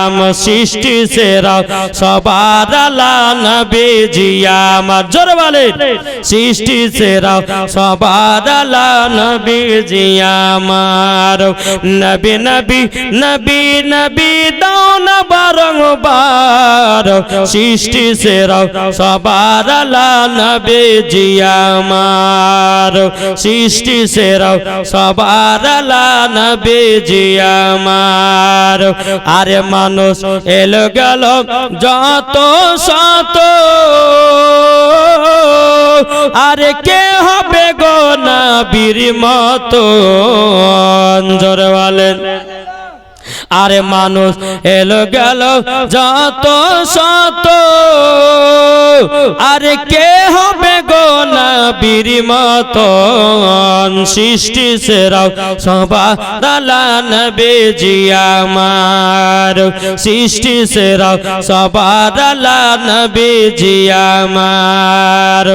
নাম সৃষ্টি সেরা সবার আলা নবীজি আমার জোরে বলেন সৃষ্টি সেরা সবার আলা নবীজি আমার নবী নবী নবী নবী দাও না বারংবার সৃষ্টি সেরা সবার আলা নবীজি আমার সৃষ্টি সেরা সবার আলা নবীজি আমার আরে মানুষ এলো গেল যত শত আরে কে হবে গো নবীর মতো জোরে বলেন আরে মানুষ এলো গেল যত শত আরে কে হবে গো নবীর মতো সৃষ্টি সেরা সবার আলা নবীজি আমার সৃষ্টি সেরা সবার আলা নবীজি আমার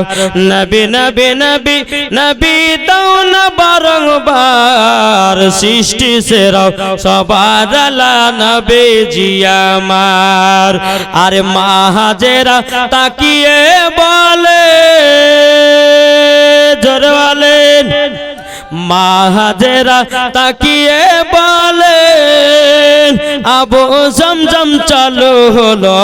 নবী নবী নবী নবী দাও না বারংবার সৃষ্টি সেরা সবার আলা নবীজি আমার আরে মা হাজেরা তাকিয়ে বলে জোরে বলেন মা হাজেরা তাকিয়ে বলেন আবু জমজম চালু হলো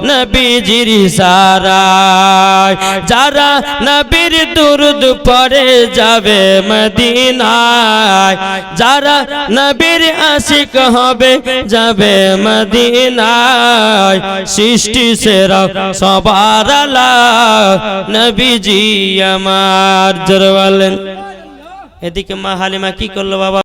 নবীজির ইশারায় যারা নবীর দুরূদ পড়ে যাবে মদিনায় যারা নবীর আশিক হবে যাবে মদিনায় সৃষ্টি সেরা সবার আলা নবীজি আমার জোরে বলেন এদিকে মা হালিমা কি করলো বাবা